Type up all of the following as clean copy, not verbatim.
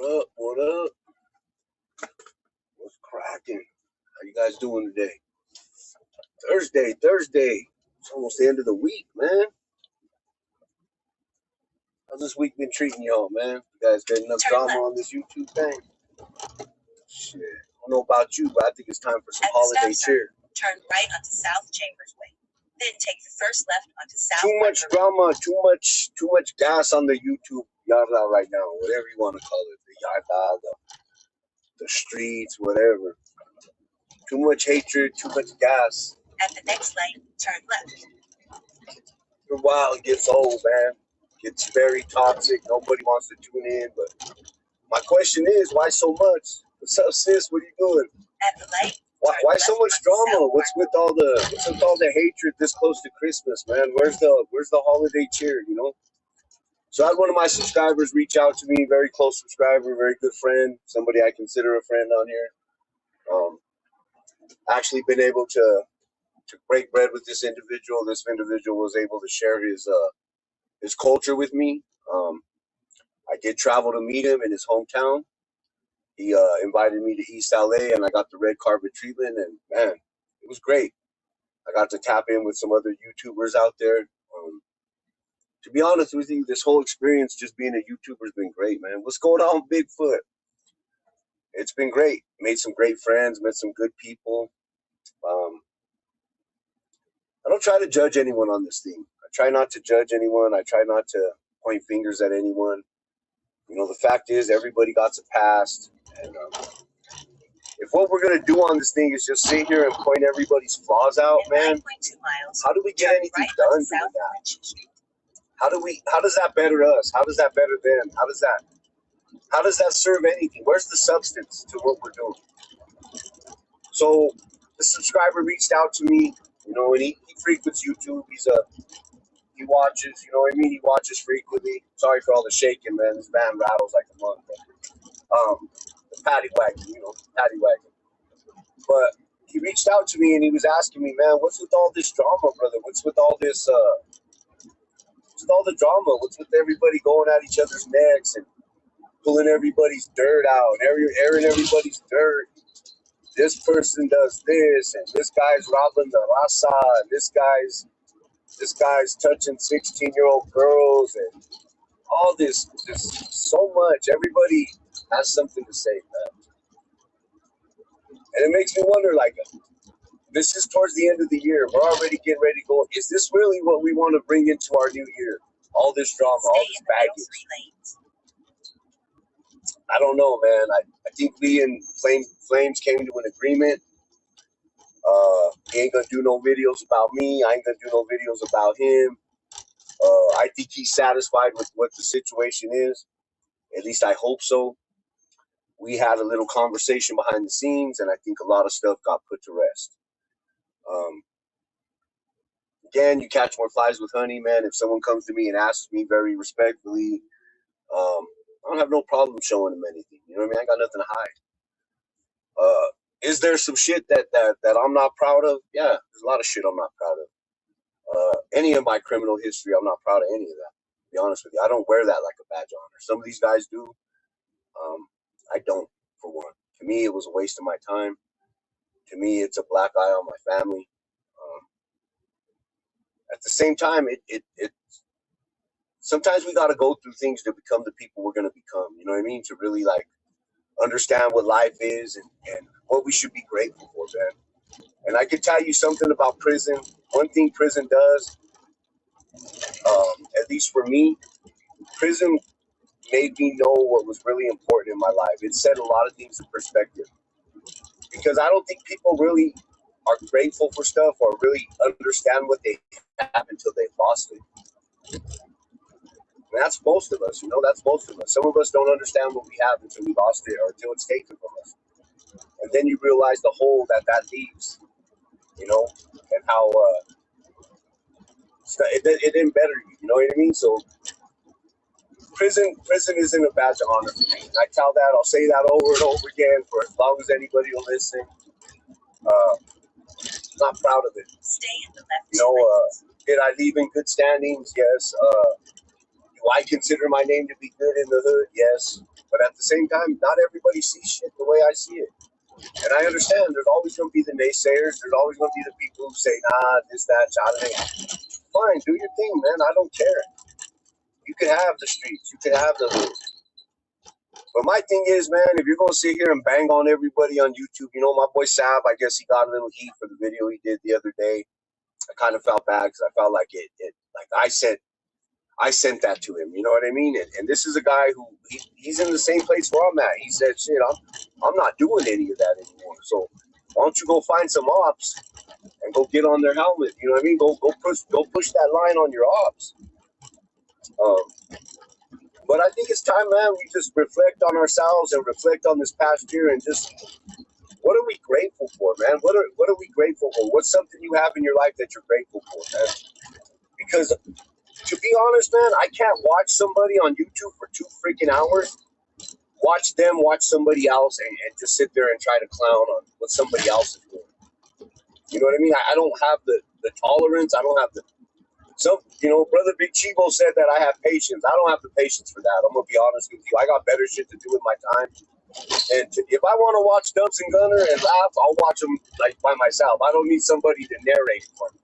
up? What up? What's cracking? How you guys doing today? Thursday. It's almost the end of the week, man. How's this week been treating y'all, man? You guys got enough drama on this YouTube thing? Shit. I don't know about you, but I think it's time for some holiday cheer. Turn right onto South Chambers Way. Then take the first left onto South. Too much drama, too much gas on the YouTube yada right now, whatever you want to call it. The yada, the streets, whatever. Too much hatred, too much gas. At the next lane, turn left. After a while, it gets old, man. It's very toxic. Nobody wants to tune in. But my question is, why so much? What's up, sis? What are you doing? At the light. Why so much drama? What's with all the hatred this close to Christmas, man? Where's the holiday cheer? You know. So I had one of my subscribers reach out to me, very close subscriber, very good friend, somebody I consider a friend on here. Actually been able to break bread with this individual. This individual was able to share his culture with me. I did travel to meet him in his hometown. He invited me to East LA, and I got the red carpet treatment, and man, it was great. I got to tap in with some other YouTubers out there. To be honest with you, this whole experience just being a YouTuber has been great, man. What's going on, Bigfoot? It's been great. Made some great friends, met some good people. I don't try to judge anyone on this thing. I try not to judge anyone. I try not to point fingers at anyone. You know, the fact is, everybody got a past. And if what we're going to do on this thing is just sit here and point everybody's flaws out, man, how do we get anything done doing that? How does that better us? How does that better them? How does that serve anything? Where's the substance to what we're doing? So the subscriber reached out to me, you know, and he frequents YouTube. He watches, you know what I mean? He watches frequently. Sorry for all the shaking, man. This van rattles like a month. The paddy wagon, you know, paddy wagon. But he reached out to me and he was asking me, man, what's with all this drama, brother? What's with all this, what's with all the drama? What's with everybody going at each other's necks and pulling everybody's dirt out, airing everybody's dirt? This person does this, and this guy's robbing the raza, and this guy's touching 16-year-old girls, and all this so much. Everybody has something to say, man. And it makes me wonder, like, this is towards the end of the year. We're already getting ready to go. Is this really what we want to bring into our new year? All this drama, all this baggage. I don't know, man. I think we and Flames came to an agreement. He ain't gonna do no videos about me. I ain't gonna do no videos about him. I think he's satisfied with what the situation is. At least I hope so. We had a little conversation behind the scenes, and I think a lot of stuff got put to rest. Again, you catch more flies with honey, man. If someone comes to me and asks me very respectfully, I don't have no problem showing them anything. You know what I mean? I got nothing to hide. Is there some shit that I'm not proud of? Yeah, there's a lot of shit I'm not proud of. Any of my criminal history, I'm not proud of any of that. To be honest with you, I don't wear that like a badge of honor. Some of these guys do. I don't, for one. To me, it was a waste of my time. To me, it's a black eye on my family. At the same time, it sometimes we got to go through things to become the people we're going to become. You know what I mean? To really like understand what life is and what we should be grateful for, man. And I can tell you something about prison. One thing prison does, at least for me, prison made me know what was really important in my life. It set a lot of things in perspective. Because I don't think people really are grateful for stuff or really understand what they have until they've lost it. And that's most of us, you know, that's most of us. Some of us don't understand what we have until we lost it or until it's taken from us. And then you realize the hole that leaves, you know, and how it didn't better you, you know what I mean? So prison isn't a badge of honor for me. I tell that, I'll say that over and over again for as long as anybody will listen. Not proud of it. Stay in the left. You know, did I leave in good standings? Yes. Do Do I consider my name to be good in the hood? Yes. But at the same time, not everybody sees shit the way I see it. And I understand there's always going to be the naysayers. There's always going to be the people who say, nah, this, that, child. Fine, do your thing, man. I don't care. You can have the streets. You can have the hood. But my thing is, man, if you're going to sit here and bang on everybody on YouTube, you know, my boy Sab, I guess he got a little heat for the video he did the other day. I kind of felt bad because I felt like like I sent that to him. You know what I mean? And this is a guy who he's in the same place where I'm at. He said, shit, I'm not doing any of that anymore. So why don't you go find some ops and go get on their helmet? You know what I mean? Go push that line on your ops. But I think it's time, man, we just reflect on ourselves and reflect on this past year and just what are we grateful for, man? What are we grateful for? What's something you have in your life that you're grateful for, man? Because to be honest, man, I can't watch somebody on YouTube for 2 freaking hours, watch somebody else and just sit there and try to clown on what somebody else is doing. You know what I mean? I don't have the tolerance. I don't have the Brother Big Chivo said that I have patience. I don't have the patience for that. I'm going to be honest with you. I got better shit to do with my time. And if I want to watch Dumps and Gunner and laugh, I'll watch them like by myself. I don't need somebody to narrate for me.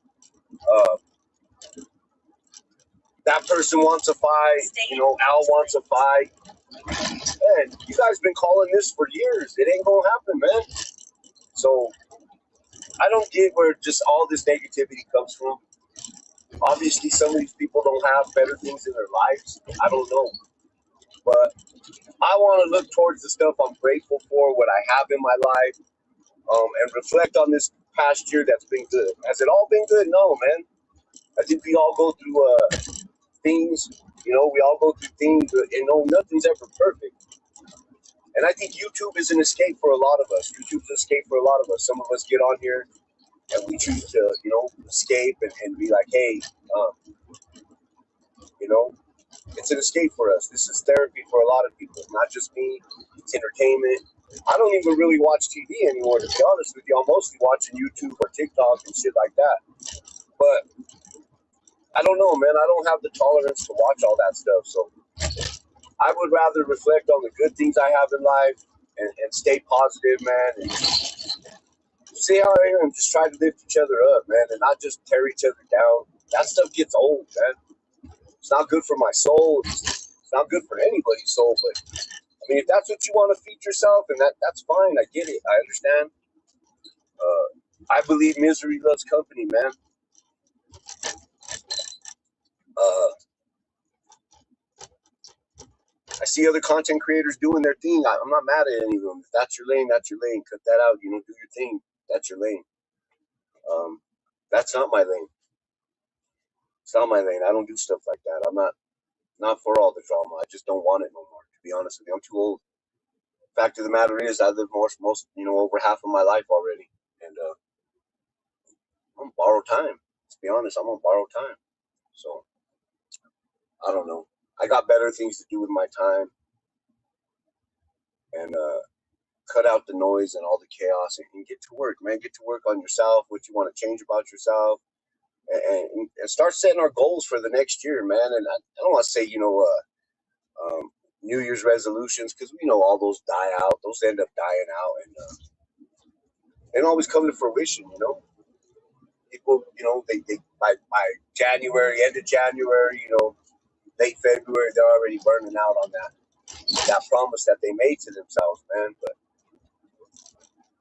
That person wants a fight. Al wants a fight. Man, you guys been calling this for years. It ain't going to happen, man. So I don't get where just all this negativity comes from. Obviously, some of these people don't have better things in their lives. I don't know. But I want to look towards the stuff I'm grateful for, what I have in my life, and reflect on this past year that's been good. Has it all been good? No, man. I think we all go through things. We all go through things, and nothing's ever perfect. And I think YouTube is an escape for a lot of us. YouTube's an escape for a lot of us. Some of us get on here and we choose to, escape and be like, hey, it's an escape for us. This is therapy for a lot of people, not just me. It's entertainment. I don't even really watch TV anymore, to be honest with you. I'm mostly watching YouTube or TikTok and shit like that. But I don't know, man. I don't have the tolerance to watch all that stuff. So I would rather reflect on the good things I have in life and stay positive, man. And stay out here and just try to lift each other up, man, and not just tear each other down. That stuff gets old, man. It's not good for my soul. It's not good for anybody's soul. But I mean, if that's what you want to feed yourself, and that's fine. I get it. I understand. I believe misery loves company, man. I see other content creators doing their thing. I'm not mad at any of them. If that's your lane, that's your lane. Cut that out. Do your thing. That's your lane. That's not my lane. It's not my lane. I don't do stuff like that. I'm not for all the drama. I just don't want it no more, to be honest with you. I'm too old. Fact of the matter is, I live most over half of my life already, and I'm on borrowed time. To be honest, I'm on borrowed time. So I don't know. I got better things to do with my time, and cut out the noise and all the chaos, and get to work, man. Get to work on yourself, what you want to change about yourself, and start setting our goals for the next year, man. And I don't want to say New Year's resolutions, because we know all those die out. Those end up dying out, and they don't always come to fruition. People, they by January, end of January, late February, they're already burning out on that promise that they made to themselves, man. But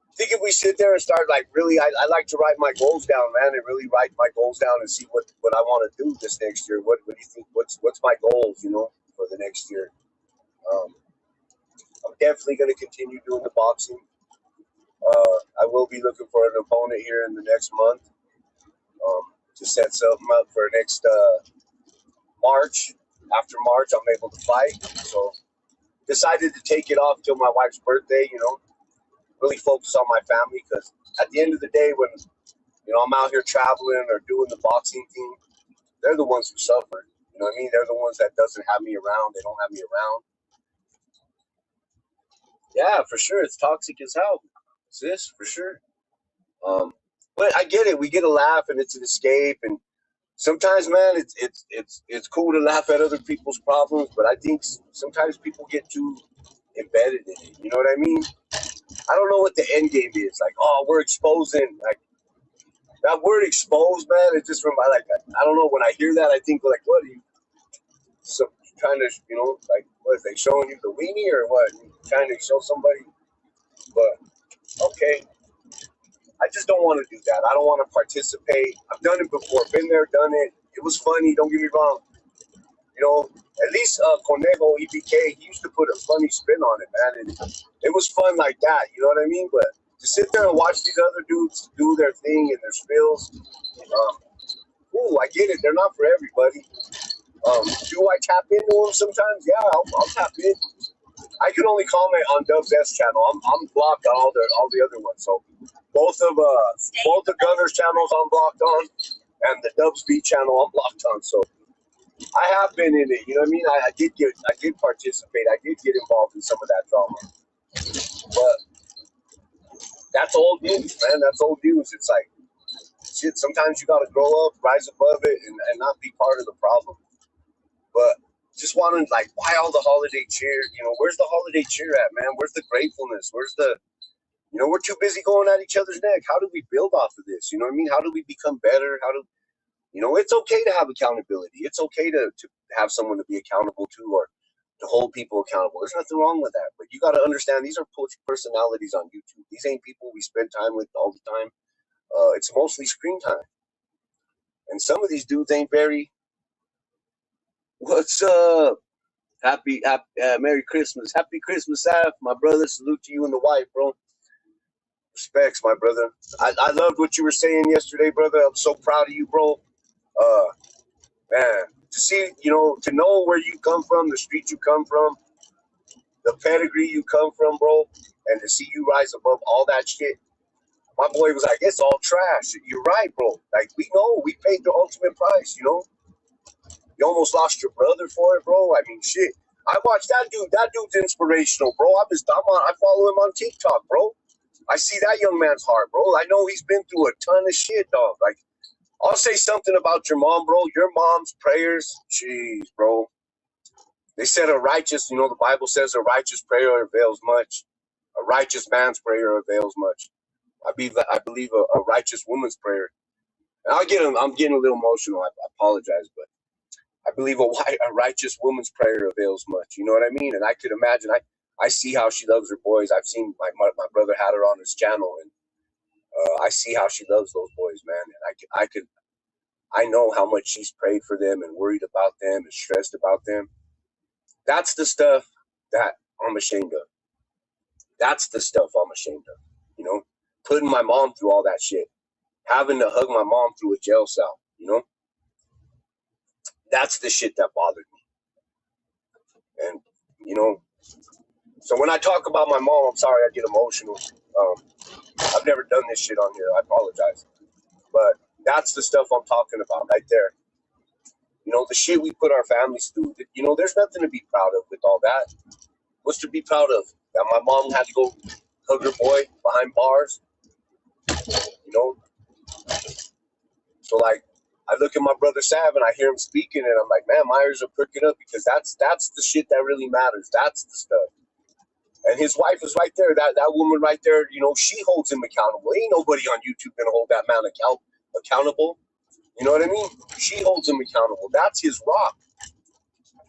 I think if we sit there and start really, I like to write my goals down, man, and really write my goals down and see what I want to do this next year. What do you think? What's my goals, for the next year? I'm definitely going to continue doing the boxing. I will be looking for an opponent here in the next month, to set something up for next March. After March, I'm able to fight. So decided to take it off till my wife's birthday, really focus on my family, because at the end of the day, when I'm out here traveling or doing the boxing thing, they're the ones who suffer. You know what I mean? They're the ones that doesn't have me around. They don't have me around. Yeah, for sure. It's toxic as hell. It's this, for sure. But I get it. We get a laugh and it's an escape, and sometimes, man, it's cool to laugh at other people's problems, but I think sometimes people get too embedded in it. You know what I mean? I don't know what the end game is. Like, oh, we're exposing. Like that word "exposed," man. It just reminds. Like, I don't know. When I hear that, I think like, what are you trying to, like, what is they showing you the weenie or what? You trying to show somebody? But okay, I just don't want to do that. I don't want to participate. I've done it before. Been there, done it. It was funny. Don't get me wrong. You know, at least Conejo EBK, he used to put a funny spin on it, man. And it was fun like that, you know what I mean? But to sit there and watch these other dudes do their thing and their spills, I get it. They're not for everybody. Do I tap into them sometimes? Yeah, I'll tap in. I can only comment on Dub's S channel. I'm blocked on all the other ones. So both the Gunners channels I'm blocked on, and the Dubs B channel I'm blocked on. So I have been in it, you know what I mean? I did participate. I did get involved in some of that drama. But that's old news, man. That's old news. It's like, shit, sometimes you got to grow up, rise above it, and not be part of the problem. But just wanting, like, why all the holiday cheer? You know, where's the holiday cheer at, man? Where's the gratefulness? Where's the, we're too busy going at each other's neck. How do we build off of this? You know what I mean? How do we become better? It's okay to have accountability. It's okay to have someone to be accountable to, or to hold people accountable. There's nothing wrong with that. But you got to understand, these are personalities on YouTube. These ain't people we spend time with all the time. It's mostly screen time. And some of these dudes ain't very, what's up? Happy Merry Christmas. Happy Christmas, Saf. My brother, salute to you and the wife, bro. Respects, my brother. I loved what you were saying yesterday, brother. I'm so proud of you, bro. Man, to see, to know where you come from, the street you come from, the pedigree you come from, bro, and to see you rise above all that shit. My boy was like, it's all trash. You're right, bro. Like, we know, we paid the ultimate price, You almost lost your brother for it, bro. I mean, shit. I watched that dude. That dude's inspirational, bro. I follow him on TikTok, bro. I see that young man's heart, bro. I know he's been through a ton of shit, dog. Like, I'll say something about your mom, bro. Your mom's prayers, jeez, bro. They said the Bible says a righteous prayer avails much. A righteous man's prayer avails much. I believe a righteous woman's prayer. And I'm getting a little emotional. I apologize, but I believe a righteous woman's prayer avails much. You know what I mean? And I could imagine. I see how she loves her boys. I've seen my brother had her on his channel, and I see how she loves those boys, man. And I know how much she's prayed for them and worried about them and stressed about them. That's the stuff that I'm ashamed of. That's the stuff I'm ashamed of. Putting my mom through all that shit, having to hug my mom through a jail cell. That's the shit that bothered me. And so when I talk about my mom, I'm sorry I get emotional. I've never done this shit on here. I apologize. But that's the stuff I'm talking about right there. The shit we put our families through. There's nothing to be proud of with all that. What's to be proud of? That my mom had to go hug her boy behind bars? So, like, I look at my brother Sav and I hear him speaking, and I'm like, man, my ears are pricking up, because that's the shit that really matters. That's the stuff. And his wife is right there. That woman right there, she holds him accountable. Ain't nobody on YouTube gonna hold that man accountable. You know what I mean? She holds him accountable. That's his rock.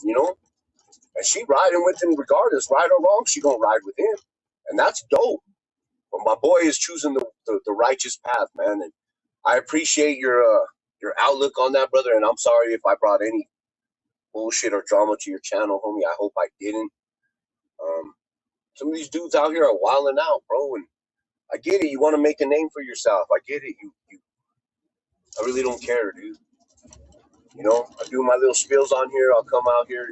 And she riding with him regardless, right or wrong. She gonna ride with him, and that's dope. But my boy is choosing the righteous path, man. And I appreciate your outlook on that, brother. And I'm sorry if I brought any bullshit or drama to your channel, homie. I hope I didn't. Some of these dudes out here are wilding out, bro. And I get it. You want to make a name for yourself. I get it. I really don't care, dude. I do my little spills on here. I'll come out here,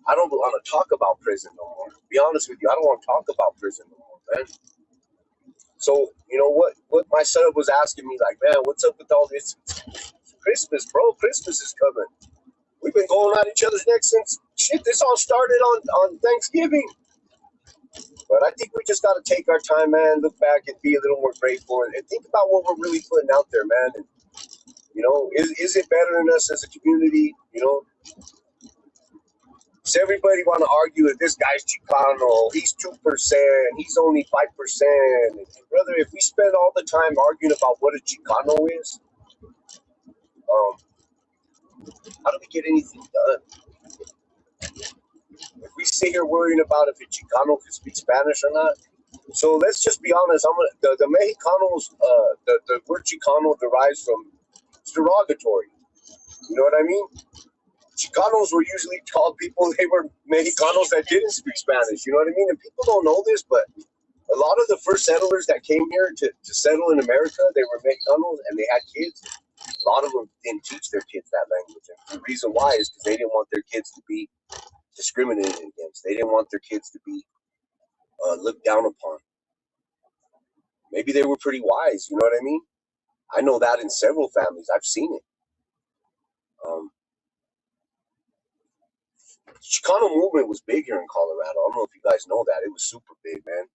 I don't want to talk about prison no more. To be honest with you, I don't want to talk about prison no more, man. So, what my son was asking me, like, man, what's up with all this? Christmas, bro. Christmas is coming. We've been going at each other's necks since, shit, this all started on Thanksgiving. But I think we just got to take our time, man, look back and be a little more grateful and think about what we're really putting out there, man. And You know, is it better than us as a community? You know, does everybody want to argue that this guy's Chicano? He's 2%. He's only 5%. Brother, if we spend all the time arguing about what a Chicano is, um, how do we get anything done? If we sit here worrying about if a Chicano can speak Spanish or not, so let's just be honest. The Mexicanos, the word Chicano derives from, it's derogatory. You know what I mean? Chicanos were usually called people, they were Mexicanos that didn't speak Spanish. You know what I mean? And people don't know this, but a lot of the first settlers that came here to settle in America, they were Mexicanos and they had kids. A lot of them didn't teach their kids that language. And the reason why is because they didn't want their kids to be discriminated against. They didn't want their kids to be looked down upon. Maybe they were pretty wise, you know what I mean? I know that in several families. I've seen it. Chicano movement was big here in Colorado. I don't know if you guys know that. It was super big, man.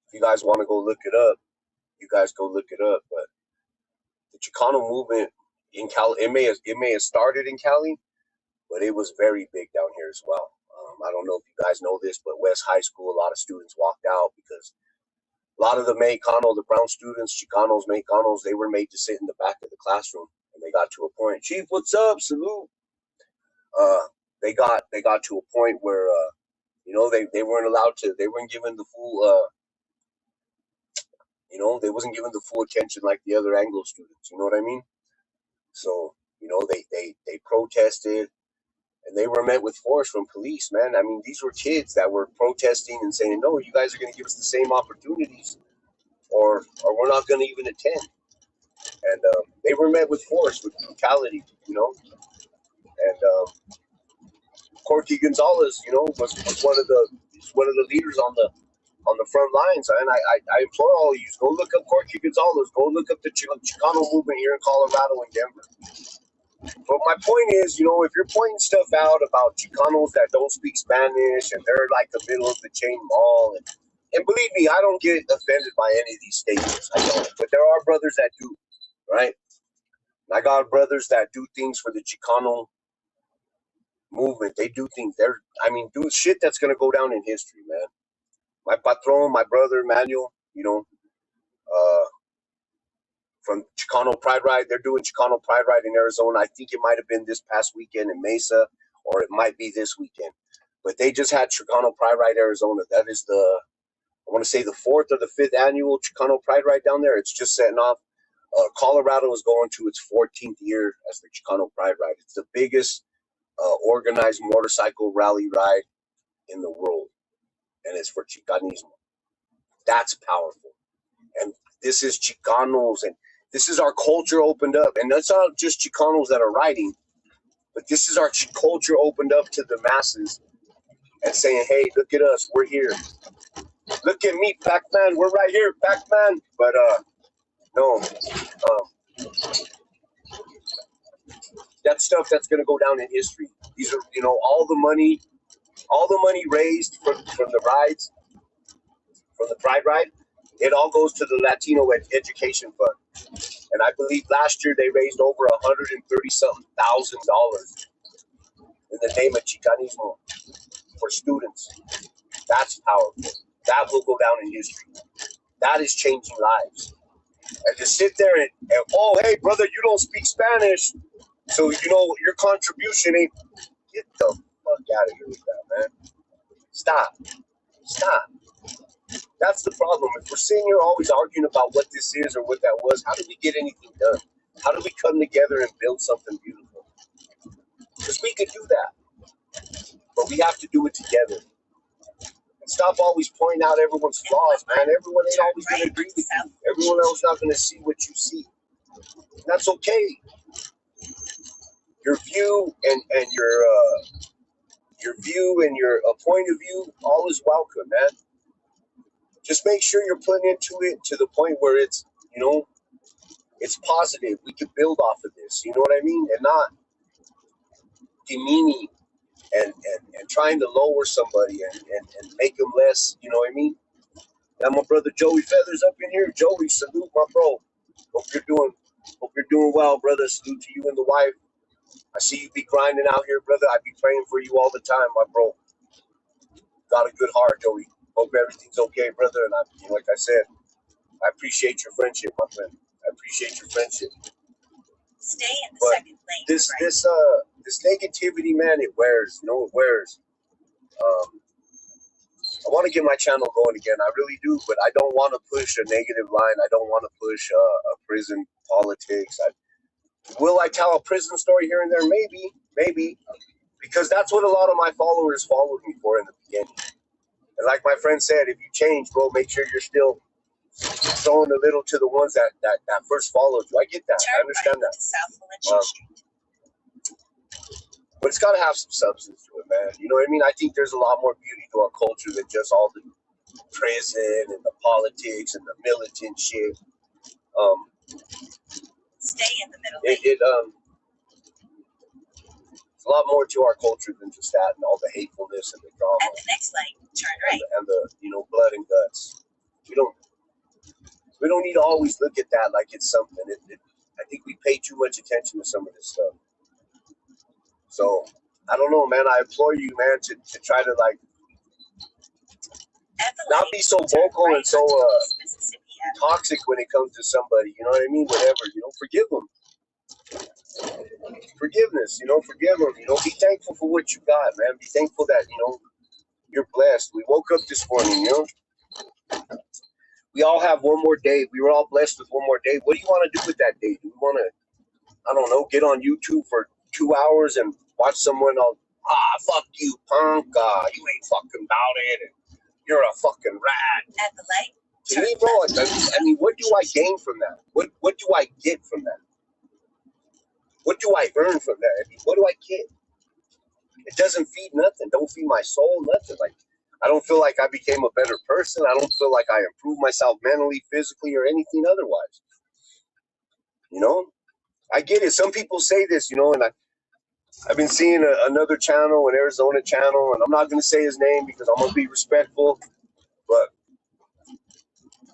If you guys want to go look it up, you guys go look it up. But the Chicano movement in Cali, it may have started in Cali, but it was very big down here as well. I don't know if you guys know this, but West High School, a lot of students walked out because a lot of the Mexicano, the brown students, Chicanos, Mexicanos, they were made to sit in the back of the classroom, and they got to a point. Chief, what's up? Salute. They got to a point where you know, they weren't allowed to. They weren't given the full. You know, they wasn't given the full attention like the other Anglo students. You know what I mean? So you know, they protested, and they were met with force from police. Man, I mean, these were kids that were protesting and saying, "No, you guys are going to give us the same opportunities, or we're not going to even attend." And they were met with force, with brutality. You know, and Corky Gonzalez, you know, was one of the leaders on the front lines. And I implore all of you, go look up Corky Gonzalez, go look up the Chicano movement here in Colorado and Denver. But my point is, you know, if you're pointing stuff out about Chicanos that don't speak Spanish and they're like the middle of the chain mall, and believe me, I don't get offended by any of these statements. I don't. But there are brothers that do, right? And I got brothers that do things for the Chicano movement. They do things. Do shit that's gonna go down in history, man. My patron, my brother Manuel, you know, from Chicano Pride Ride, they're doing Chicano Pride Ride in Arizona. I think it might have been this past weekend in Mesa, or it might be this weekend. But they just had Chicano Pride Ride Arizona. That is I want to say the 4th or the 5th annual Chicano Pride Ride down there. It's just setting off. Colorado is going to its 14th year as the Chicano Pride Ride. It's the biggest organized motorcycle rally ride in the world, and it's for Chicanismo. That's powerful. And this is Chicanos, and this is our culture opened up. And that's not just Chicanos that are riding, but this is our culture opened up to the masses and saying, hey, look at us, we're here. Look at me, Pac-Man, we're right here, Pac-Man. But no, that's stuff that's going to go down in history. These are, you know, all the money raised from the rides, from the Pride Ride, it all goes to the Latino Education Fund. And I believe last year they raised over $130-something thousand in the name of Chicanismo for students. That's powerful. That will go down in history. That is changing lives. And to sit there and oh, hey, brother, you don't speak Spanish, so, you know, your contribution ain't... Get the fuck out of here with that, man. Stop. That's the problem. If we're sitting here always arguing about what this is or what that was, how do we get anything done? How do we come together and build something beautiful? Because we could do that, but we have to do it together. And stop always pointing out everyone's flaws, man. Everyone ain't always going to agree with you. Everyone else not going to see what you see. And that's okay. Your view and your point of view, all is welcome, man. Just make sure you're putting into it to the point where it's, you know, it's positive. We can build off of this, you know what I mean? And not demeaning and trying to lower somebody and make them less, you know what I mean? Got my brother Joey Feathers up in here. Joey, salute, my bro. Hope you're doing Hope you're doing well, brother. Salute to you and the wife. I see you be grinding out here, brother. I be praying for you all the time, my bro. Got a good heart, Joey. Hope everything's okay, brother. And like I said, I appreciate your friendship, my friend. I appreciate your friendship. Stay in the But second lane. this negativity, man, it wears. It wears. I want to get my channel going again. I really do, but I don't want to push a negative line. I don't want to push a prison politics. Will I tell a prison story here and there? Maybe, because that's what a lot of my followers followed me for in the beginning. And like my friend said, if you change, bro, make sure you're still showing a little to the ones that first followed you. I get that. I understand that. South Valencia Street. But it's got to have some substance to it, man. You know what I mean? I think there's a lot more beauty to our culture than just all the prison and the politics and the militant shit. Stay in the middle. It's a lot more to our culture than just that and all the hatefulness and the drama. At the next lane, turn right. And the blood and guts. We don't need to always look at that like it's something. I think we pay too much attention to some of this stuff. So I don't know, man. I implore you, man, to try to like not be so vocal and so toxic when it comes to somebody. You know what I mean? Whatever. Forgive them. Forgiveness. Forgive them. Be thankful for what you got, man. Be thankful that you're blessed. We woke up this morning. We all have one more day. We were all blessed with one more day. What do you want to do with that day? Do we want to, I don't know, get on YouTube for 2 hours and watch someone else? Fuck you, punk. You ain't fucking about it. And you're a fucking rat. At the light. To me, bro, I mean, what do I gain from that? What do I get from that? What do I earn from that? I mean, what do I get? It doesn't feed nothing. Don't feed my soul, nothing. Like, I don't feel like I became a better person. I don't feel like I improved myself mentally, physically, or anything otherwise. I get it. Some people say this, and I've been seeing another channel, an Arizona channel, and I'm not going to say his name because I'm going to be respectful, but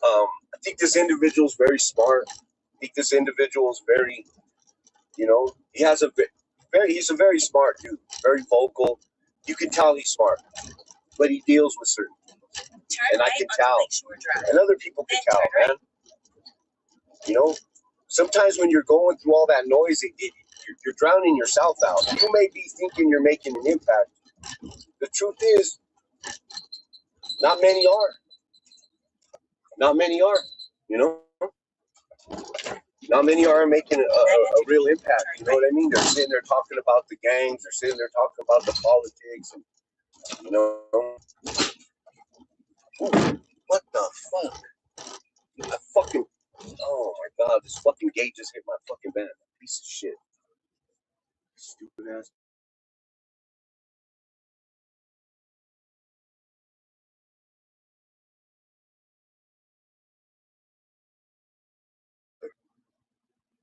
I think this individual is very smart. I think this individual is very, he has he's a very smart dude, very vocal. You can tell he's smart, but he deals with certain people. And I can tell, and other people can tell, man. Sometimes when you're going through all that noise, you're drowning yourself out. You may be thinking you're making an impact. The truth is, not many are. Not many are, Not many are making a real impact. You know what I mean? They're sitting there talking about the gangs. They're sitting there talking about the politics. And, Ooh, what the fuck? Oh my god, this fucking gate just hit my fucking van. Piece of shit. Stupid ass.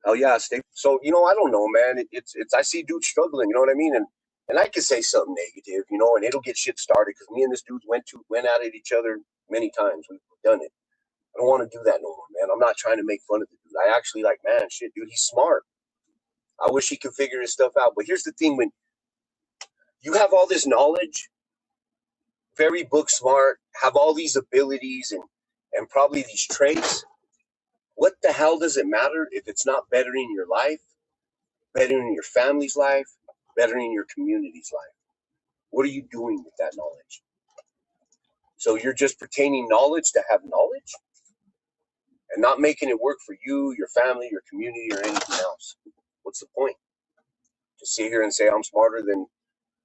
Oh yeah, stay. So I don't know, man. It's I see dudes struggling. You know what I mean? And I could say something negative, and it'll get shit started because me and this dude went at each other many times. We've done it. I don't want to do that no more, man. I'm not trying to make fun of the dude. I actually like, man, shit, dude, he's smart. I wish he could figure his stuff out. But here's the thing: when you have all this knowledge, very book smart, have all these abilities and probably these traits, what the hell does it matter if it's not bettering your life, bettering your family's life, bettering your community's life? What are you doing with that knowledge? So you're just pertaining knowledge to have knowledge and not making it work for you, your family, your community, or anything else. What's the point? To sit here and say I'm smarter than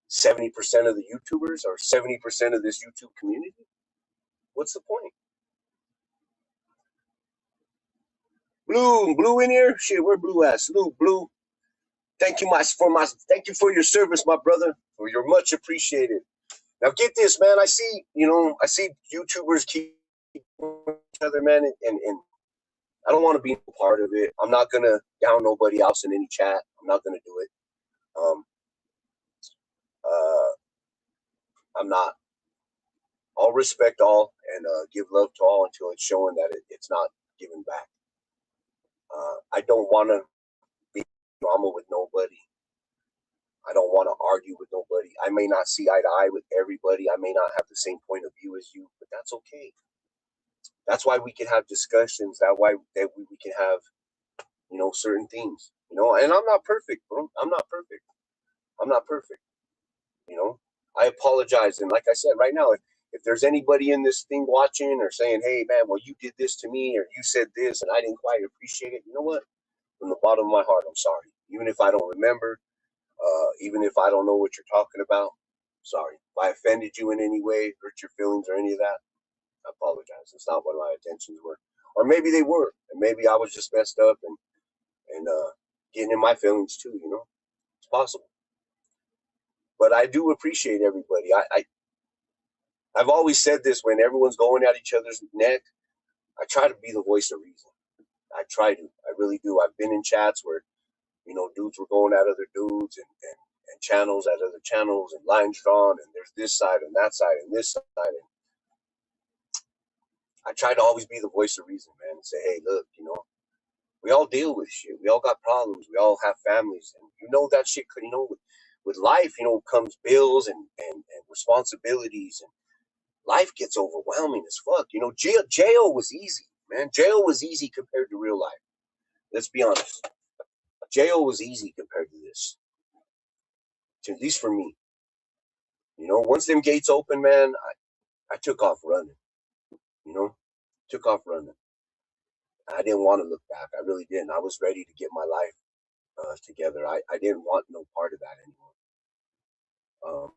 70% of the YouTubers or 70% of this YouTube community? What's the point? Blue in here? Shit, where Blue at? Salute, Blue. Thank you for your service, my brother. You're much appreciated. Now get this, man. I see YouTubers keep each other, man, and I don't want to be a part of it. I'm not gonna down nobody else in any chat. I'm not gonna do it. I'm not. I'll respect all and give love to all until it's showing that it's not given back. I don't want to be drama with nobody. I don't want to argue with nobody. I may not see eye to eye with everybody. I may not have the same point of view as you, but that's okay. That's why we can have discussions. We can have, certain things. And I'm not perfect, bro. I'm not perfect. I'm not perfect. You know, I apologize. And like I said, right now, if there's anybody in this thing watching or saying, hey, man, well, you did this to me or you said this and I didn't quite appreciate it, you know what? From the bottom of my heart, I'm sorry. Even if I don't remember, even if I don't know what you're talking about, sorry. If I offended you in any way, hurt your feelings or any of that, I apologize. It's not what my intentions were. Or maybe they were. And maybe I was just messed up and getting in my feelings too, It's possible. But I do appreciate everybody. I've always said this when everyone's going at each other's neck. I try to be the voice of reason. I try to. I really do. I've been in chats where, dudes were going at other dudes and channels at other channels and lines drawn and there's this side and that side and this side. And I try to always be the voice of reason, man, and say, hey, look, we all deal with shit. We all got problems. We all have families. And that shit, with life, comes bills and responsibilities and life gets overwhelming as fuck. Jail was easy, man. Jail was easy compared to real life. Let's be honest. Jail was easy compared to this. At least for me. Once them gates open, man, I took off running. Took off running. I didn't want to look back. I really didn't. I was ready to get my life together. I didn't want no part of that anymore.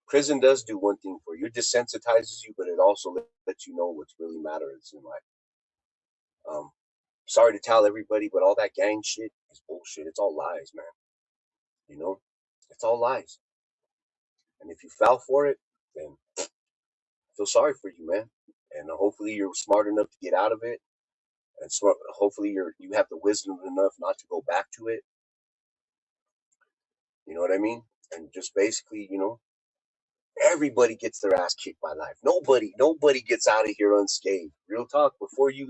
Prison does do one thing for you. It desensitizes you, but it also lets you know what's really matters in life. Sorry to tell everybody, but all that gang shit is bullshit. It's all lies, man. It's all lies. And if you fell for it, then I feel sorry for you, man. And hopefully you're smart enough to get out of it. And hopefully you have the wisdom enough not to go back to it. You know what I mean? And just basically, everybody gets their ass kicked by life. Nobody gets out of here unscathed. Real talk. Before you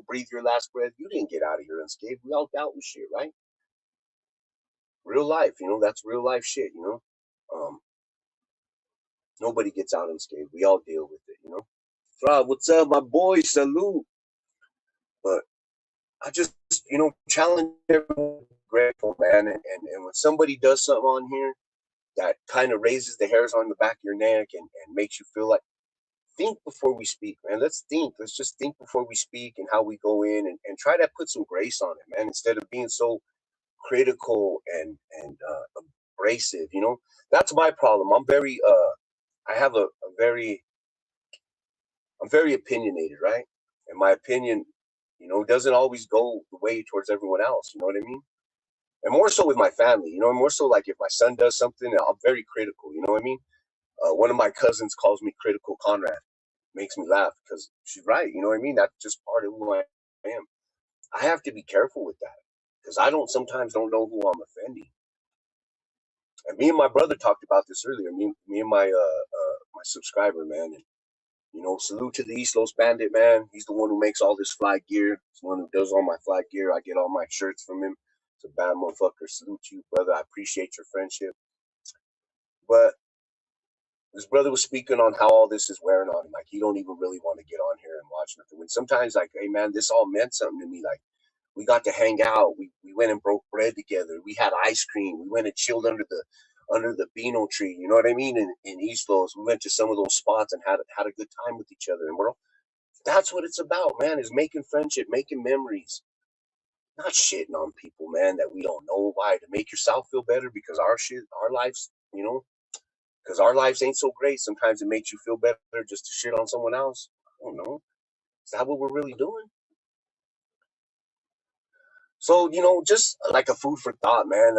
breathe your last breath, you didn't get out of here unscathed. We all dealt with shit, right? Real life, that's real life shit, Nobody gets out unscathed. We all deal with it, Throb, what's up, my boy? Salute. But I just, challenge everyone, grateful, man. And when somebody does something on here that kind of raises the hairs on the back of your neck and makes you feel like, think before we speak, man. Let's think. Let's just think before we speak and how we go in and try to put some grace on it, man, instead of being so critical and abrasive. That's my problem. I'm very I have a very I'm very opinionated, right? And my opinion, doesn't always go the way towards everyone else. You know what I mean? And more so with my family. More so like if my son does something, I'm very critical. You know what I mean? One of my cousins calls me Critical Conrad. Makes me laugh because she's right. You know what I mean? That's just part of who I am. I have to be careful with that because I sometimes don't know who I'm offending. And me and my brother talked about this earlier. Me and my subscriber, man. And, salute to the East Los Bandit, man. He's the one who makes all this fly gear. He's the one who does all my fly gear. I get all my shirts from him. It's a bad motherfucker. Salute to you, brother. I appreciate your friendship. But this brother was speaking on how all this is wearing on him. Like, he don't even really want to get on here and watch nothing. When sometimes, like, hey, man, this all meant something to me. Like, we got to hang out. We went and broke bread together. We had ice cream. We went and chilled under the Beano tree. You know what I mean? In East Los, we went to some of those spots and had a good time with each other. And that's what it's about, man, is making friendship, making memories. Not shitting on people, man, that we don't know. Why? To make yourself feel better because our lives, because our lives ain't so great. Sometimes it makes you feel better just to shit on someone else. I don't know. Is that what we're really doing? So, just like a food for thought, man.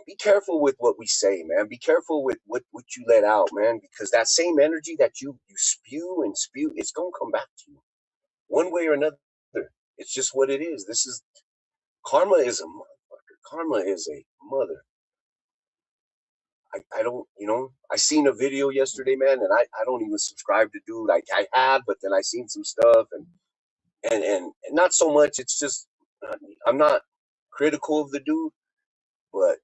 Be careful with what we say, man. Be careful with what you let out, man, because that same energy that you spew, it's gonna come back to you one way or another. It's just what it is. Karma is a motherfucker. Karma is a mother. I don't, I seen a video yesterday, man, and I don't even subscribe to dude. I had, but then I seen some stuff and not so much. It's just I'm not critical of the dude, but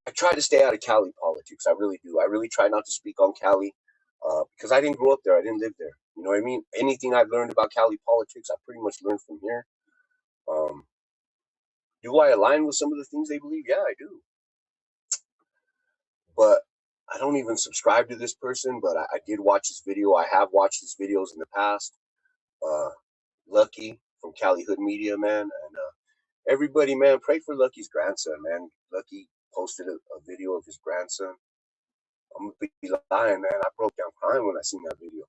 I try to stay out of Cali politics. I really do. I really try not to speak on Cali because I didn't grow up there. I didn't live there. You know what I mean? Anything I've learned about Cali politics, I pretty much learned from here. Um, do I align with some of the things they believe? Yeah, I do. But I don't even subscribe to this person, but I did watch his video. I have watched his videos in the past. Uh, Lucky from Cali Hood Media, man. And everybody, man, pray for Lucky's grandson, man. Lucky posted a video of his grandson. I'm gonna be lying, man. I broke down crying when I seen that video.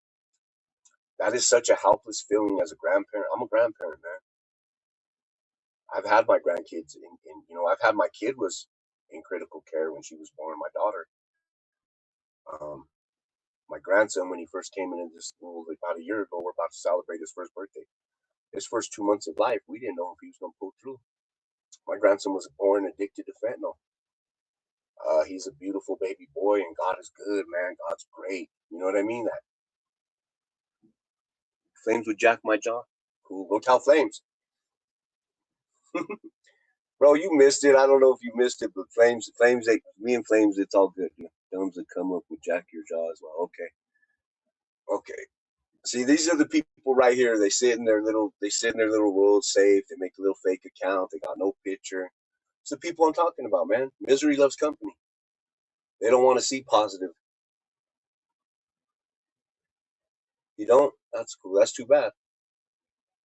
That is such a helpless feeling as a grandparent. I'm a grandparent, man. I've had my grandkids, I've had my kid was in critical care when she was born, my daughter. My grandson, when he first came into this school about a year ago, we're about to celebrate his first birthday. His first 2 months of life, we didn't know if he was going to pull through. My grandson was born addicted to fentanyl. He's a beautiful baby boy, and God is good, man. God's great. You know what I mean? That Flames would jack my jaw. Cool. Go tell Flames. Bro, you missed it. I don't know if you missed it, but Flames, me and Flames, it's all good. Dude. Thumbs that come up with jack your jaw as well. Okay. See, these are the people right here. They sit in their little world safe. They make a little fake account. They got no picture. It's the people I'm talking about, man. Misery loves company. They don't want to see positive. You don't? That's cool. That's too bad.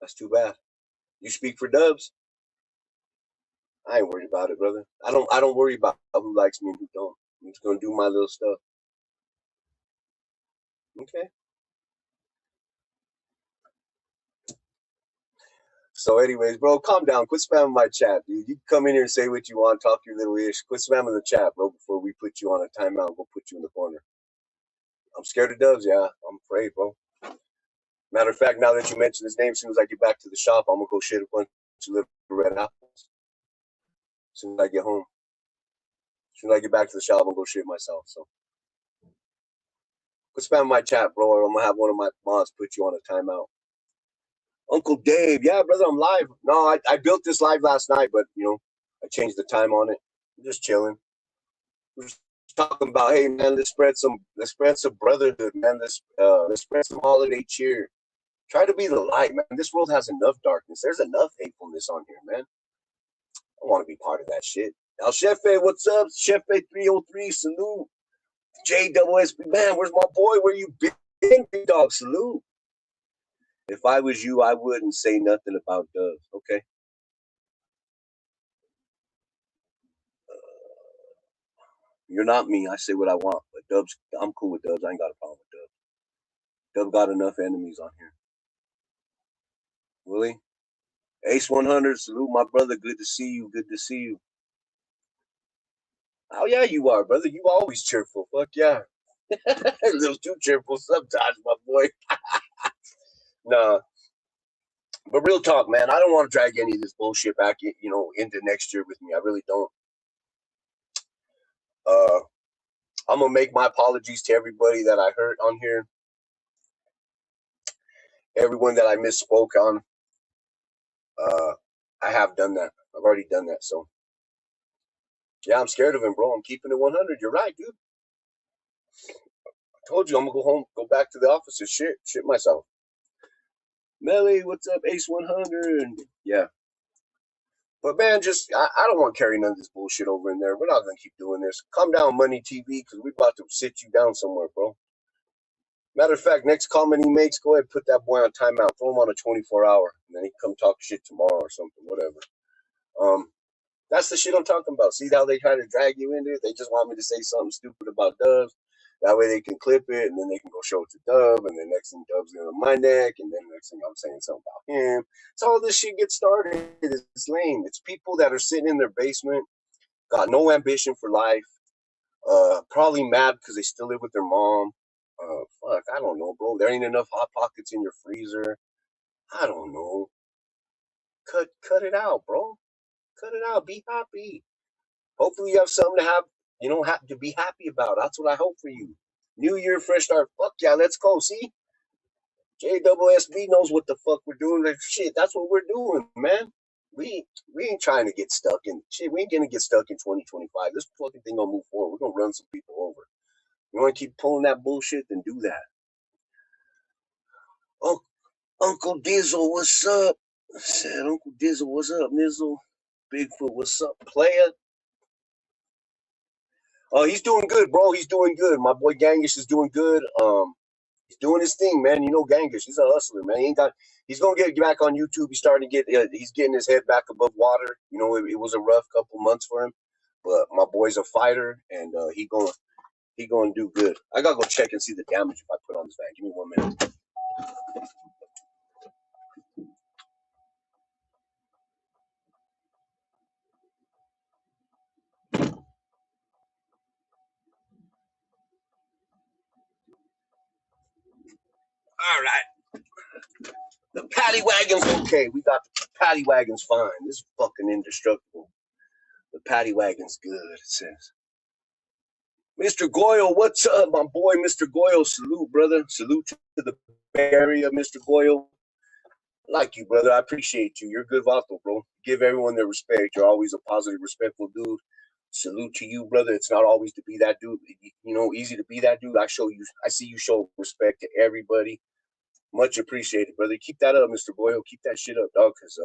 That's too bad. You speak for Dubs. I ain't worried about it, brother. I don't worry about who likes me and who don't. I'm just gonna do my little stuff. Okay. So, anyways, bro, calm down. Quit spamming my chat, dude. You can come in here and say what you want, talk your little ish. Quit spamming the chat, bro, before we put you on a timeout and go put you in the corner. I'm scared of Dubs, yeah. I'm afraid, bro. Matter of fact, now that you mention his name, as soon as I get back to the shop, I'm gonna go shit a bunch of little red apples. As soon as I get home. As soon as I get back to the shop, I'm gonna go shit myself. So quit spamming my chat, bro, or I'm gonna have one of my mods put you on a timeout. Uncle Dave, yeah, brother, I'm live. No, I built this live last night, but I changed the time on it. I'm just chilling. We're just talking about, hey man, let's spread some brotherhood, man. Let's spread some holiday cheer. Try to be the light, man. This world has enough darkness. There's enough hatefulness on here, man. I want to be part of that shit. El Chefe, what's up? Chefe 303, salute. JWSB, man, where's my boy? Where you been, big dog? Salute. If I was you, I wouldn't say nothing about Dubs. Okay. You're not me. I say what I want. But Dubs, I'm cool with Dubs. I ain't got a problem with Dubs. Dubs got enough enemies on here. Willie? Ace 100, salute my brother. Good to see you. Good to see you. Oh, yeah, you are, brother. You always cheerful. Fuck yeah. A little too cheerful sometimes, my boy. Nah. But real talk, man, I don't want to drag any of this bullshit back, into next year with me. I really don't. I'm gonna make my apologies to everybody that I hurt on here, everyone that I misspoke on. I have done that. I've already done that. So, yeah, I'm scared of him, bro. I'm keeping it 100. You're right, dude. I told you I'm gonna go home, go back to the office and shit myself. Melly, what's up, Ace 100? Yeah. But man, I don't want to carry none of this bullshit over in there. We're not gonna keep doing this. Calm down, Money TV, because we're about to sit you down somewhere, bro. Matter of fact, next comment he makes, go ahead and put that boy on timeout. Throw him on a 24-hour, and then he can come talk shit tomorrow or something, whatever. That's the shit I'm talking about. See how they try to drag you into it? They just want me to say something stupid about Dubs. That way they can clip it, and then they can go show it to Dub, and then next thing Dub's on my neck, and then next thing I'm saying something about him. So all this shit gets started. It's lame. It's people that are sitting in their basement, got no ambition for life, probably mad because they still live with their mom. Fuck, I don't know, bro. There ain't enough Hot Pockets in your freezer. I don't know. Cut it out, bro. Cut it out. Be happy. Hopefully you have something to have to be happy about. That's what I hope for you. New year, fresh start. Fuck yeah, let's go. See? JWSB knows what the fuck we're doing. Like, shit, that's what we're doing, man. we ain't trying to get stuck in shit. We ain't gonna get stuck in 2025. This fucking thing gonna move forward. We're gonna run some people over. You want to keep pulling that bullshit? Then do that. Oh, Uncle Dizzle, what's up? I said, Uncle Dizzle, what's up, Nizzle? Bigfoot, what's up, player? Oh, he's doing good, bro. He's doing good. My boy Gangish is doing good. He's doing his thing, man. You know Gangish. He's a hustler, man. He ain't got. He's gonna get back on YouTube. He's starting to get. He's getting his head back above water. You know, it was a rough couple months for him, but my boy's a fighter, and he gonna do good. I gotta go check and see the damage if I put on this van. Give me 1 minute. All right. The paddy wagon's okay. We got the paddy wagon's fine. This is fucking indestructible. The paddy wagon's good, it says. Mr. Goyle, what's up, my boy, Mr. Goyle? Salute, brother. Salute to the Bay Area, Mr. Goyle. I like you, brother. I appreciate you. You're a good vato, bro. Give everyone their respect. You're always a positive, respectful dude. Salute to you, brother. It's not always to be that dude. You know, easy to be that dude. I see you show respect to everybody. Much appreciated, brother. Keep that up, Mr. Goyle. Keep that shit up, dog, because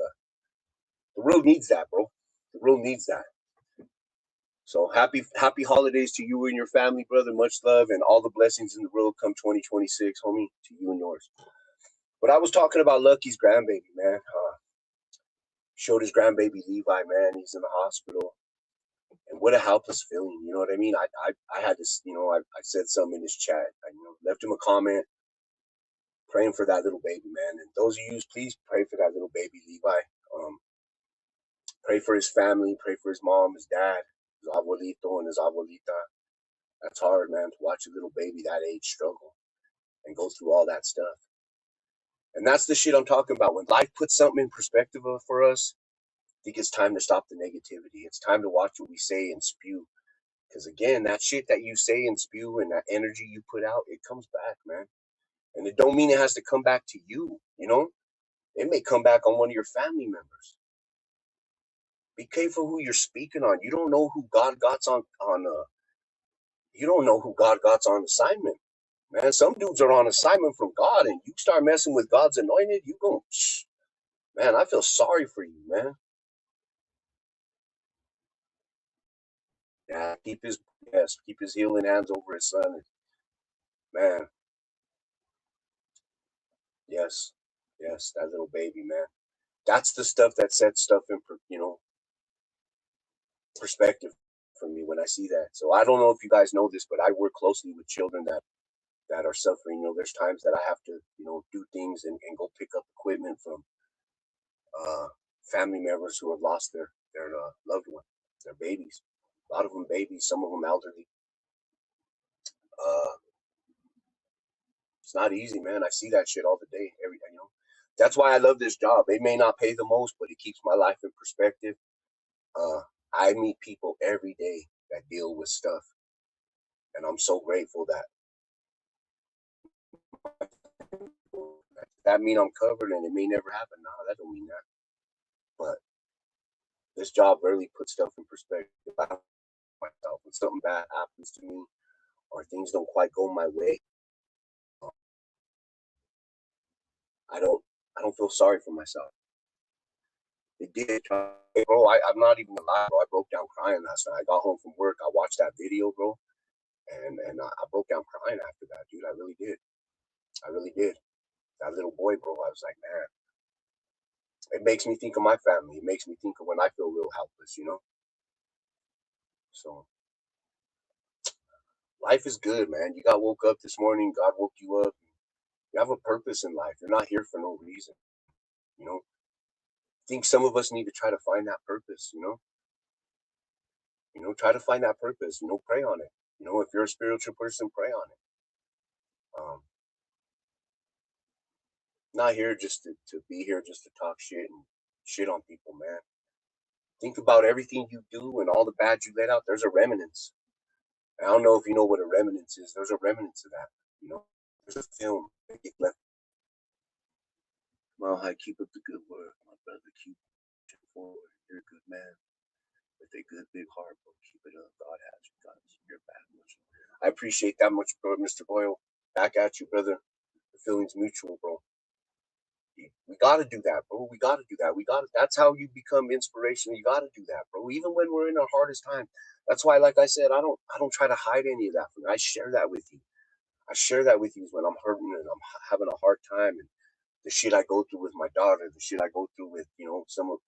the world needs that, bro. The world needs that. So happy holidays to you and your family, brother. Much love and all the blessings in the world come 2026, homie, to you and yours. But I was talking about Lucky's grandbaby, man. Showed his grandbaby Levi, man. He's in the hospital. And what a helpless feeling, you know what I mean? I had this, you know, I said something in his chat. I left him a comment praying for that little baby, man. And those of you, please pray for that little baby Levi. Pray for his family, pray for his mom, his dad, his abuelito and his abuelita. That's hard, man, to watch a little baby that age struggle and go through all that stuff. And that's the shit I'm talking about. When life puts something in perspective for us, I think it's time to stop the negativity. It's time to watch what we say and spew. Because again, that shit that you say and spew and that energy you put out, it comes back, man. And it don't mean it has to come back to you, you know? It may come back on one of your family members. Be careful who you're speaking on. You don't know who God got's on you don't know who God got's on assignment. Man, some dudes are on assignment from God, and you start messing with God's anointed, you go, man, I feel sorry for you, man. Yeah, keep his healing hands over his son. Man, yes, that little baby, man. That's the stuff that sets stuff in, perspective for me when I see that. So I don't know if you guys know this, but I work closely with children that are suffering. There's times that I have to, do things and go pick up equipment from family members who have lost their loved one, their babies. A lot of them babies, some of them elderly. Uh, it's not easy, man. I see that shit all the day, every day. That's why I love this job. It may not pay the most, but it keeps my life in perspective. I meet people every day that deal with stuff, and I'm so grateful that mean I'm covered, and it may never happen. No, that don't mean that. But this job really puts stuff in perspective. Myself, when something bad happens to me, or things don't quite go my way, I don't feel sorry for myself. It did, bro. I'm not even gonna lie, bro. I broke down crying last night. I got home from work. I watched that video, bro, and I broke down crying after that, dude. I really did. I really did. That little boy, bro. I was like, man. It makes me think of my family. It makes me think of when I feel real helpless, So life is good, man. You got woke up this morning. God woke you up. You have a purpose in life. You're not here for no reason, you know. I think some of us need to try to find that purpose, try to find that purpose, pray on it. If you're a spiritual person, pray on it. Not here just to be here just to talk shit and shit on people, man. Think about everything you do and all the bad you let out. There's a remnants. I don't know if you know what a remnants is. There's a remnants of that, There's a film that left. Well, I keep up the good work, my brother. Keep beautiful. You're a good man with a good big heart, bro. Keep it up. God has you. God, you're bad. I appreciate that much, bro, Mr. Boyle. Back at you, brother. The feeling's mutual, bro. We gotta do that, bro. We gotta do that. We gotta. That's how you become inspirational. You gotta do that, bro. Even when we're in our hardest time. That's why, like I said, I don't try to hide any of that from you. I share that with you. I share that with you when I'm hurting and I'm having a hard time, and the shit I go through with my daughter, the shit I go through with, some of,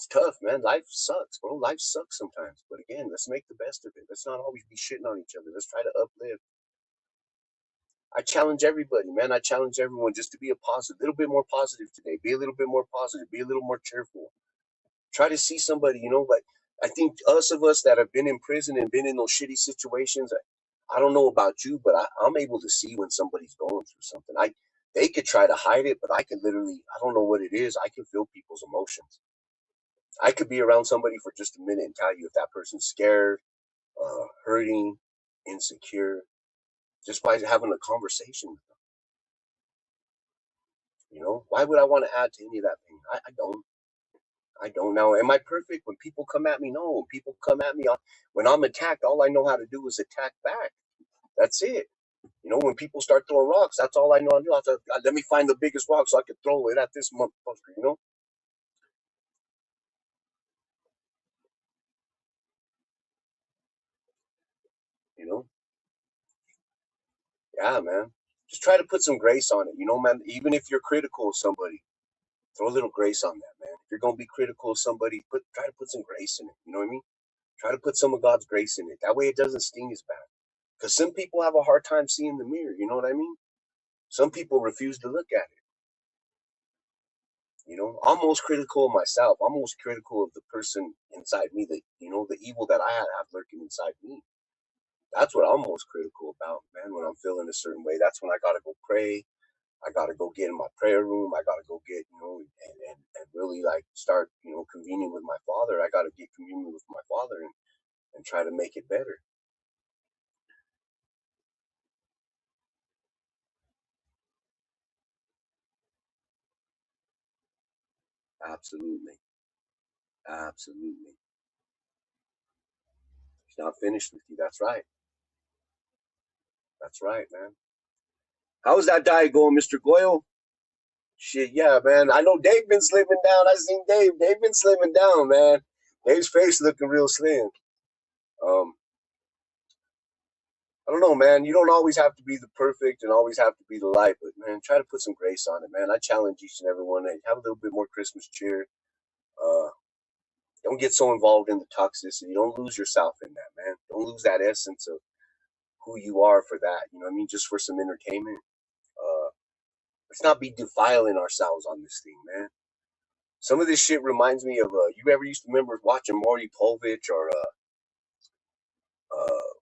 it's tough, man. Life sucks, bro. Life sucks sometimes. But again, let's make the best of it. Let's not always be shitting on each other. Let's try to uplift. I challenge everybody, man. I challenge everyone just to be a little bit more positive today. Be a little bit more positive. Be a little more cheerful. Try to see somebody, like I think us that have been in prison and been in those shitty situations. I don't know about you, but I'm able to see when somebody's going through something. They could try to hide it, but I can literally, I don't know what it is. I can feel people's emotions. I could be around somebody for just a minute and tell you if that person's scared, hurting, insecure, just by having a conversation with them. Why would I want to add to any of that thing? I don't. I don't know. Am I perfect? When people come at me, no. When people come at me, when I'm attacked, all I know how to do is attack back. That's it. When people start throwing rocks, that's all I know how to do. I thought, God, let me find the biggest rock so I can throw it at this motherfucker, You know? Yeah, man. Just try to put some grace on it, man. Even if you're critical of somebody, throw a little grace on that, man. If you're gonna be critical of somebody, try to put some grace in it. You know what I mean? Try to put some of God's grace in it. That way it doesn't sting as bad. Because some people have a hard time seeing the mirror, you know what I mean? Some people refuse to look at it. I'm most critical of myself. I'm most critical of the person inside me that, the evil that I have lurking inside me. That's what I'm most critical about, man. When I'm feeling a certain way, that's when I gotta go pray. I gotta go get in my prayer room. I gotta go get, and really like start, convening with my Father. I gotta get communion with my Father and try to make it better. Absolutely, absolutely. He's not finished with you. That's right. That's right, man. How's that diet going, Mr. Goyle? Shit, yeah, man. I know Dave been slimming down. I seen Dave. Dave been slimming down, man. Dave's face looking real slim. Um, I don't know, man. You don't always have to be the perfect and always have to be the light, but man, try to put some grace on it, man. I challenge each and every one. Have a little bit more Christmas cheer. Uh, don't get so involved in the toxicity. Don't lose yourself in that, man. Don't lose that essence of who you are for that. You know what I mean? Just for some entertainment. Let's not be defiling ourselves on this thing, man. Some of this shit reminds me of you ever used to remember watching Maury Povich or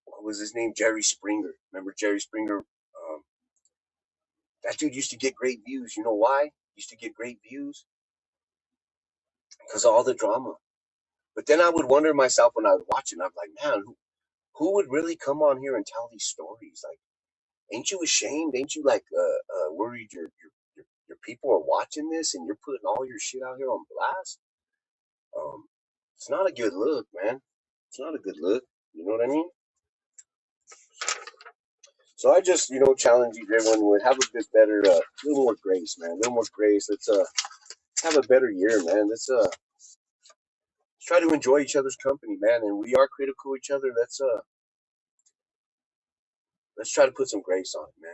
what was his name, Jerry Springer. Remember Jerry Springer? That dude used to get great views. You know why? He used to get great views because of all the drama. But then I would wonder myself when I was watching. I'm like, man, who would really come on here and tell these stories? Like, ain't you ashamed? Ain't you like worried your people are watching this and you're putting all your shit out here on blast? Um, it's not a good look, man. It's not a good look. You know what I mean? So I just, challenge everyone to have a bit better, a little more grace, man. A little more grace. Let's have a better year, man. Let's try to enjoy each other's company, man. And we are critical of each other. Let's try to put some grace on it, man.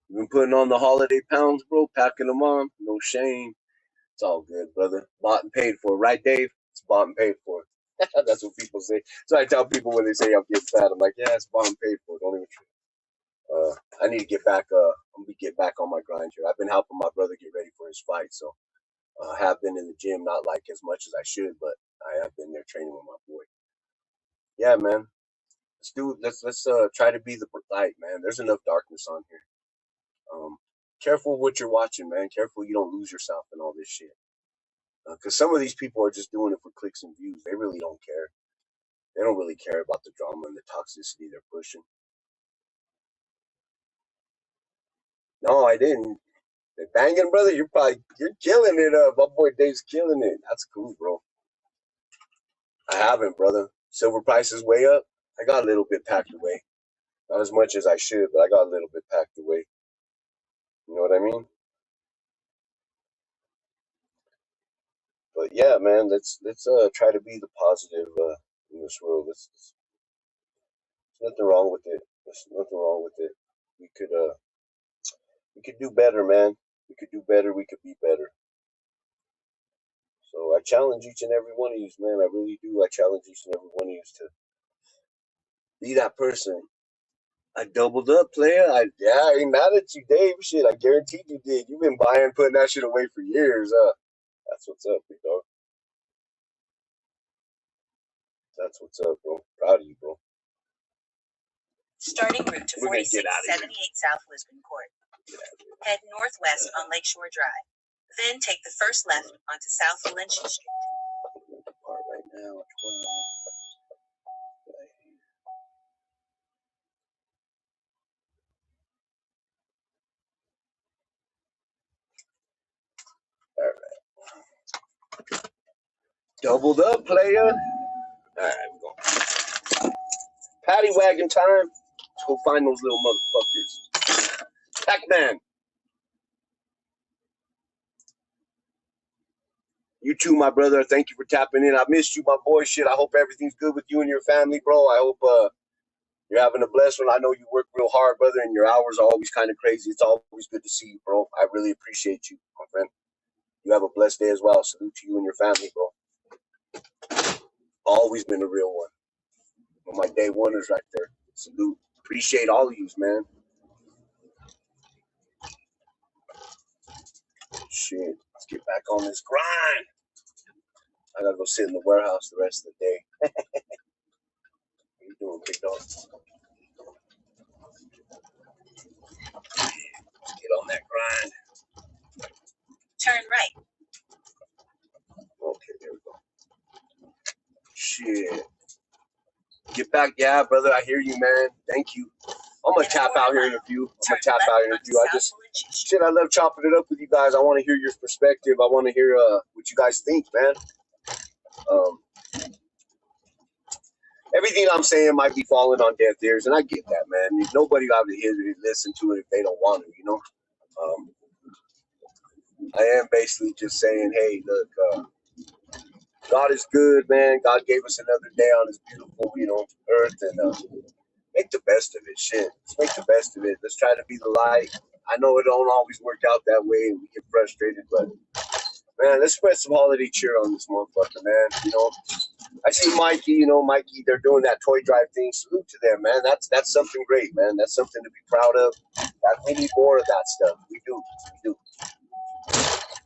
You've been putting on the holiday pounds, bro, packing them on. No shame. It's all good, brother. Bought and paid for, right, Dave? It's bought and paid for. That's what people say. So I tell people when they say I'm getting fat, I'm like, yeah, it's bought and paid for. Don't even trip. I need to get back. I'm gonna get back on my grind here. I've been helping my brother get ready for his fight, so I have been in the gym, not like as much as I should, but I have been there training with my boy. Yeah, man. Let's try to be the light, man. There's enough darkness on here. Careful what you're watching, man. Careful you don't lose yourself in all this shit. Because some of these people are just doing it for clicks and views. They really don't care. They don't really care about the drama and the toxicity they're pushing. No, I didn't. Banging, brother, you're killing it. My boy Dave's killing it. That's cool, bro. I haven't, brother. Silver price is way up. I got a little bit packed away. Not as much as I should, but I got a little bit packed away. You know what I mean? But yeah, man, let's try to be the positive in this world. There's nothing wrong with it. There's nothing wrong with it. We could do better, man. We could do better. We could be better. So I challenge each and every one of you, man. I really do. I challenge each and every one of you to be that person. I doubled up, player. I ain't mad at you, Dave. Shit, I guaranteed you did. You've been putting that shit away for years. That's what's up, big dog. That's what's up, bro. Proud of you, bro. Starting route to 4678 South Lisbon Court. Head northwest on Lakeshore Drive. Then take the first left onto South Valencia Street. Right now, 12. All right. Doubled up, player. All right, we're going. Paddy wagon time. Let's go find those little motherfuckers. Pac-Man. You too, my brother. Thank you for tapping in. I missed you, my boy. Shit, I hope everything's good with you and your family, bro. I hope you're having a blessed one. I know you work real hard, brother, and your hours are always kind of crazy. It's always good to see you, bro. I really appreciate you, my friend. You have a blessed day as well. Salute to you and your family, bro. Always been a real one. My day oneers right there. Salute. Appreciate all of yous, man. Shit. Let's get back on this grind. I gotta go sit in the warehouse the rest of the day. What are you doing, big dog? Let's get on that grind. Turn right. Okay, there we go. Shit. Get back, yeah, brother. I hear you, man. Thank you. I'm gonna tap out here in a few. I love chopping it up with you guys. I want to hear your perspective. I want to hear what you guys think, man. Everything I'm saying might be falling on deaf ears, and I get that, man. Nobody out here to listen to it if they don't want to, you know. I am basically just saying, hey, look, God is good, man. God gave us another day on this beautiful, earth, and make the best of it. Shit, let's make the best of it. Let's try to be the light. I know it don't always work out that way, and we get frustrated, but man, let's spread some holiday cheer on this motherfucker, man. I see Mikey, they're doing that toy drive thing. Salute to them, man. That's something great, man. That's something to be proud of. We need more of that stuff. We do.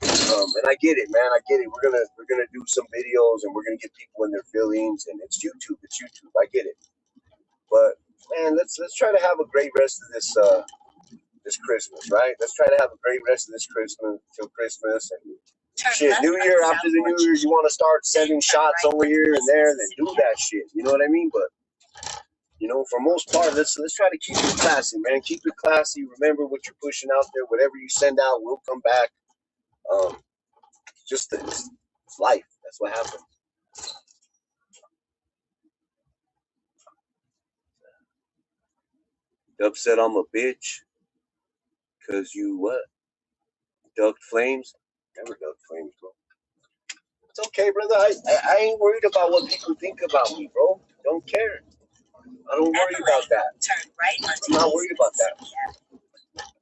And I get it, man. I get it. We're gonna do some videos, and we're gonna get people in their feelings, and it's YouTube. I get it. But man, let's try to have a great rest of this Christmas, right? Let's try to have a great rest of this Christmas till Christmas, and shit. New Year, after the New Year, you want to start sending shots over here and there, then do that shit. You know what I mean? But for most part, let's try to keep it classy, man. Keep it classy. Remember what you're pushing out there. Whatever you send out will come back. It's life. That's what happens. Dub said I'm a bitch because you what? Ducked flames? Never ducked flames, bro. It's okay, brother. I ain't worried about what people think about me, bro. Don't care. I don't worry about that. Turn right. I'm not worried about that.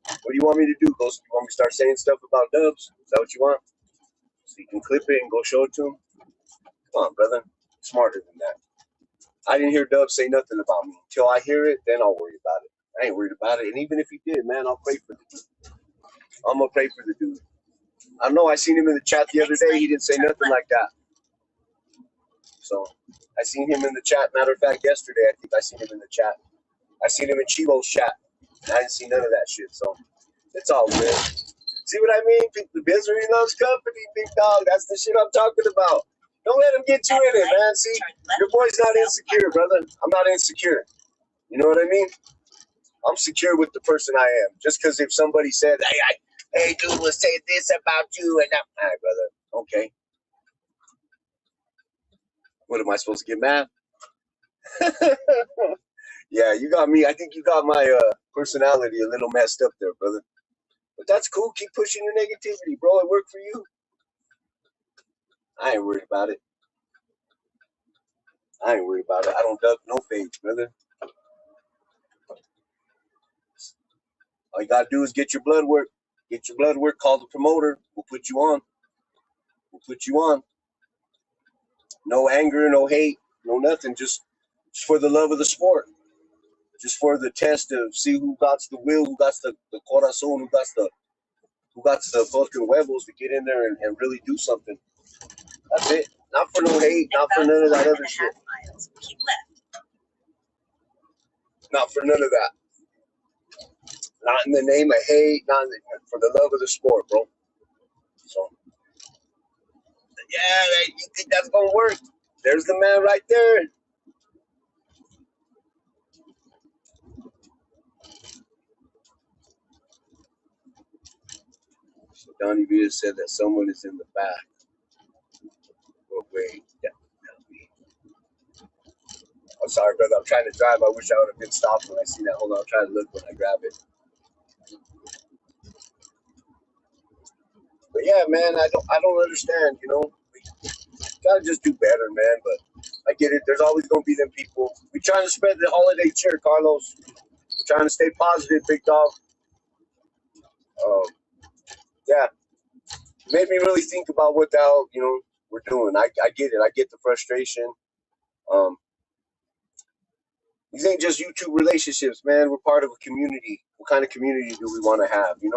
What do you want me to do? You want me to start saying stuff about Dubs? Is that what you want? So you can clip it and go show it to him? Come on, brother. Smarter than that. I didn't hear Dubs say nothing about me. Until I hear it, then I'll worry about it. I ain't worried about it. And even if he did, man, I'll pray for the dude. I'm going to pray for the dude. I know I seen him in the chat the other day. He didn't say nothing like that. So I seen him in the chat. Matter of fact, yesterday, I think I seen him in the chat. I seen him in Chivo's chat. I didn't see none of that shit. So it's all good. See what I mean? The misery loves company, big dog. That's the shit I'm talking about. Don't let him get you in it, man. See, your boy's not insecure, brother. I'm not insecure. You know what I mean? I'm secure with the person I am. Just because if somebody said, hey, Hey, dude was saying this about you and that. All right, brother. Okay. What am I supposed to get mad? Yeah, you got me. I think you got my personality a little messed up there, brother. But that's cool. Keep pushing your negativity, bro. It worked for you. I ain't worried about it. I ain't worried about it. I don't duck no fades, brother. All you gotta do is get your blood work. Get your blood work. Call the promoter. We'll put you on. We'll put you on. No anger, no hate, no nothing. Just for the love of the sport. Just for the test to see who got the will, who got the corazon, who got the fucking huevos to get in there and really do something. That's it. Not for no hate, not for none of that other shit. Keep left. Not for none of that. Not in the name of hate, not for the love of the sport, bro. So, yeah, you think that's gonna work? There's the man right there. So Donnie Villa said that someone is in the back. Well, wait, yeah. I'm sorry, brother. I'm trying to drive. I wish I would have been stopped when I see that. Hold on, I'll try to look when I grab it. But yeah, man, I don't understand. You know, we gotta just do better, man. But I get it. There's always gonna be them people. We trying to spread the holiday cheer, Carlos. We're trying to stay positive, big dog. Um, yeah, made me really think about what the hell we're doing. I get it. I get the frustration. These ain't just YouTube relationships, man. We're part of a community. What kind of community do we want to have? You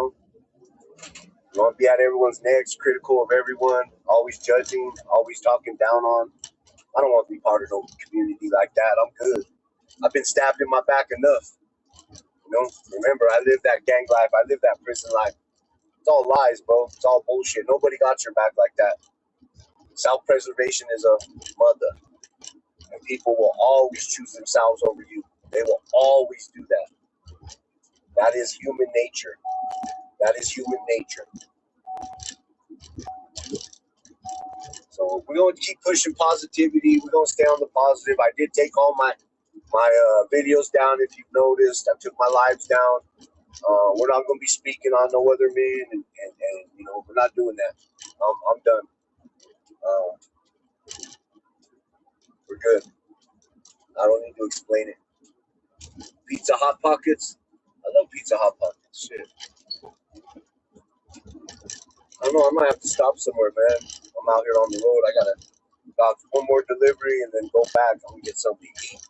want to be at everyone's necks, critical of everyone, always judging, always talking down on. I don't want to be part of no community like that. I'm good. I've been stabbed in my back enough. Remember, I lived that gang life. I lived that prison life. It's all lies, bro. It's all bullshit. Nobody got your back like that. Self-preservation is a mother. And people will always choose themselves over you. They will always do that. That is human nature. That is human nature. So we're going to keep pushing positivity. We're going to stay on the positive. I did take all my videos down, if you've noticed. I took my lives down. We're not going to be speaking on no other men, and we're not doing that. I'm done. We're good. I don't need to explain it. Pizza Hot Pockets. I love Pizza Hot Pockets. Shit. I don't know. I might have to stop somewhere, man. I'm out here on the road. I got about one more delivery and then go back. I'm going to get something to eat.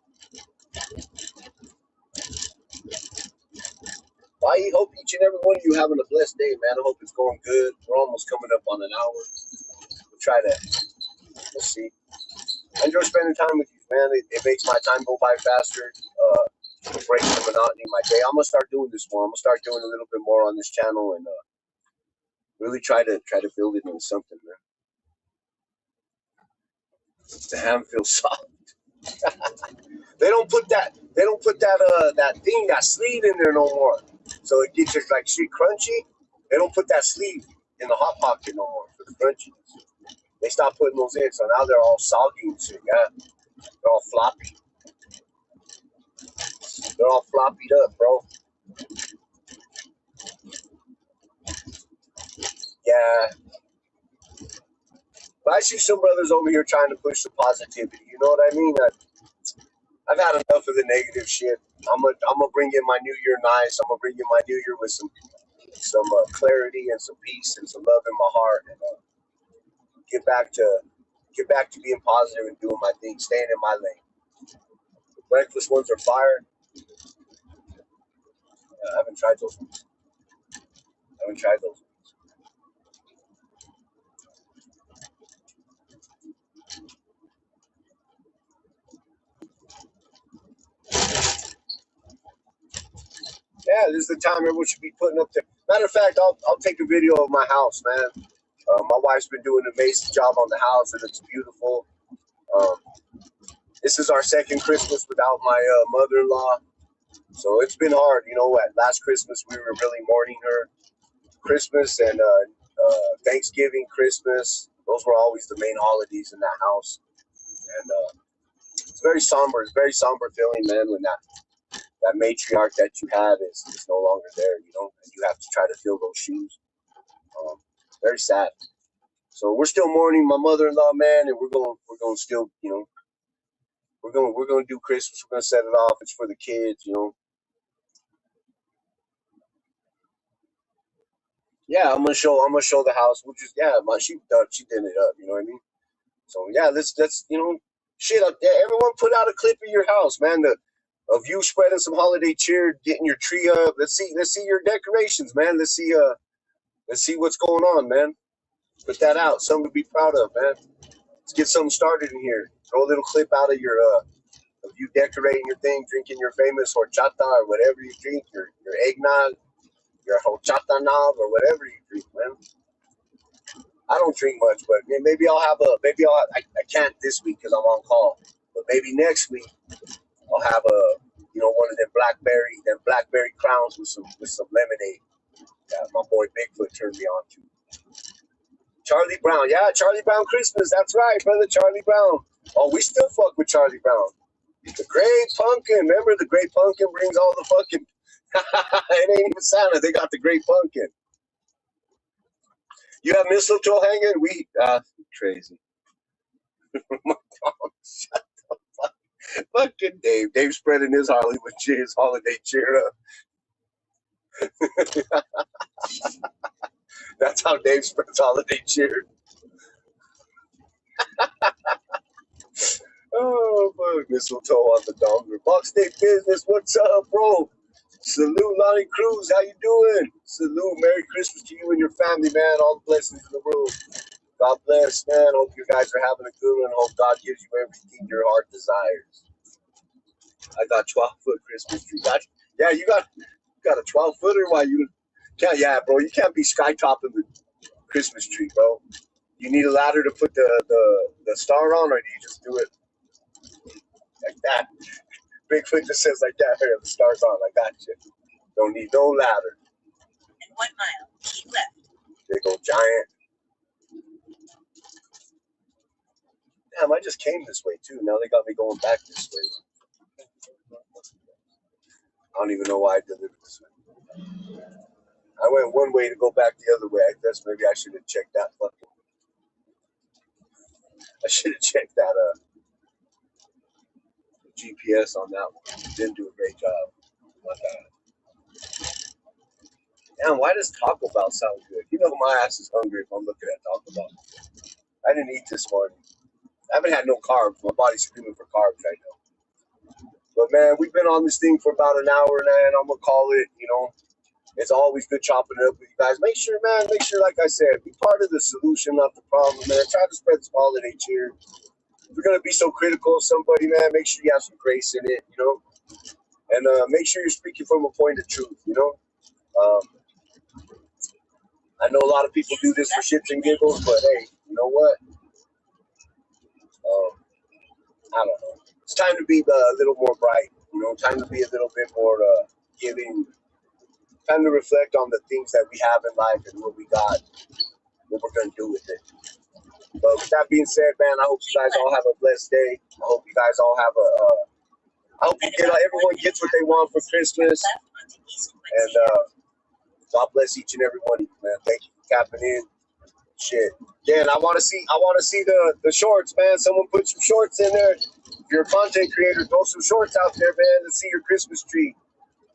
Well, I hope each and every one of you having a blessed day, man. I hope it's going good. We're almost coming up on an hour. We'll try to, let's see. I enjoy spending time with you, man. It makes my time go by faster. Break the monotony of my day. I'm gonna start doing this more. I'm gonna start doing a little bit more on this channel and really try to build it into something, man. The ham feels soft. They don't put that that sleeve in there no more. So it gets just like shit crunchy. They don't put that sleeve in the hot pocket no more for the crunchiness. They stopped putting those in, so now they're all soggy and shit. Yeah, they're all floppy. They're all floppied up, bro. Yeah. But I see some brothers over here trying to push the positivity. You know what I mean? I've had enough of the negative shit. I'm gonna bring in my new year nice. I'm gonna bring in my new year with some clarity and some peace and some love in my heart, and get back to being positive and doing my thing, staying in my lane. The breakfast ones are fire. I haven't tried those ones. Yeah, this is the time everyone should be putting up there. Matter of fact, I'll take a video of my house, man. My wife's been doing an amazing job on the house. It looks beautiful. This is our second Christmas without my mother-in-law. So it's been hard. At last Christmas, we were really mourning her. Christmas and Thanksgiving, Christmas. Those were always the main holidays in that house. And it's very somber. It's very somber feeling, man, when that matriarch that you had is no longer there, you know, and you have to try to fill those shoes. Very sad. So we're still mourning my mother-in-law, man, and we're going still, you know, we're going to do Christmas. We're going to set it off. It's for the kids, you know. Yeah, I'm gonna show the house. We'll just she did it up. You know what I mean? So yeah, let's you know, shit up there. Everyone put out a clip of your house, man. Of you spreading some holiday cheer, getting your tree up. Let's see your decorations, man. Let's see what's going on, man. Put that out. Something to be proud of, man. Let's get something started in here. Throw a little clip out of your of you decorating your thing, drinking your famous horchata or whatever you drink, your eggnog, your horchata knob or whatever you drink, man. I don't drink much, but maybe I can't this week because I'm on call. But maybe next week I'll have one of them blackberry crowns with some lemonade. Yeah, my boy Bigfoot turned me on to. Charlie Brown, yeah, Charlie Brown Christmas. That's right, brother, Charlie Brown. Oh, we still fuck with Charlie Brown. The Great Pumpkin. Remember the Great Pumpkin brings all the fucking. It ain't even Santa. They got the Great Pumpkin. You have mistletoe hanging? We crazy. Shut the fuck. Fucking Dave. Dave spreading his holiday cheer up. That's how Dave spreads holiday cheer. Oh, fuck. Mistletoe on the donger. Box State Business, what's up, bro? Salute, Lonnie Cruz. How you doing? Salute. Merry Christmas to you and your family, man. All the blessings in the world. God bless, man. Hope you guys are having a good one. Hope God gives you everything your heart desires. I got 12-foot Christmas tree. Yeah, you got a 12-footer. Why you can't? Yeah, bro, you can't be sky topping the Christmas tree, bro. You need a ladder to put the star on, or do you just do it like that? Bigfoot just says like that. Here, the star's on. I got you. Don't need no ladder. In 1 mile, keep left. Big old giant. Damn, I just came this way too. Now they got me going back this way. I don't even know why I did it this way. I went one way to go back the other way. I guess maybe I should have checked that fucking. I should have checked that GPS on that one. Didn't do a great job. My bad. Damn, why does Taco Bell sound good? You know my ass is hungry if I'm looking at Taco Bell. I didn't eat this morning. I haven't had no carbs. My body's screaming for carbs right now. But man, we've been on this thing for about an hour, man. I'm gonna call it, you know. It's always good chopping it up with you guys. Make sure, like I said, be part of the solution, not the problem, man. Try to spread some holiday cheer. If you're gonna be so critical of somebody, man, make sure you have some grace in it, you know. And make sure you're speaking from a point of truth, you know. I know a lot of people do this for shits and giggles, but hey, you know what? I don't know. It's time to be a little more bright, you know. Time to be a little bit more giving. Time to reflect on the things that we have in life and what we got, what we're gonna do with it. But with that being said, man, I hope you guys all have a blessed day. I hope you guys all have I hope everyone gets what they want for Christmas. And God bless each and every one of you, man. Thank you for tapping in. Shit. Yeah, and I want to see the shorts, man. Someone put some shorts in there. If you're a content creator, throw some shorts out there, man. Let's see your Christmas tree.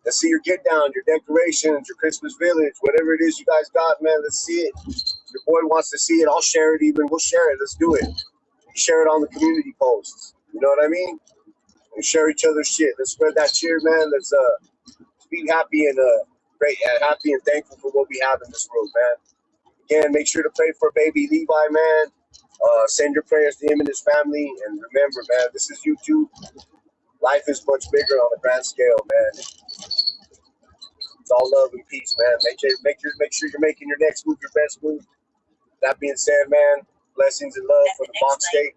Let's see your get down, your decorations, your Christmas village, whatever it is you guys got, man. Let's see it. Your boy wants to see it. I'll share it even. We'll share it. Let's do it. Share it on the community posts. You know what I mean? And share each other's shit. Let's spread that cheer, man. Let's be happy and happy and thankful for what we have in this world, man. Again, make sure to pray for baby Levi, man. Send your prayers to him and his family. And remember, man, this is YouTube. Life is much bigger on a grand scale, man. It's all love and peace, man. Make sure you're making your next move your best move. That being said, man, blessings and love for the Box State,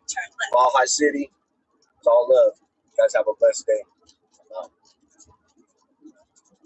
for all High City. It's all love. You guys have a blessed day.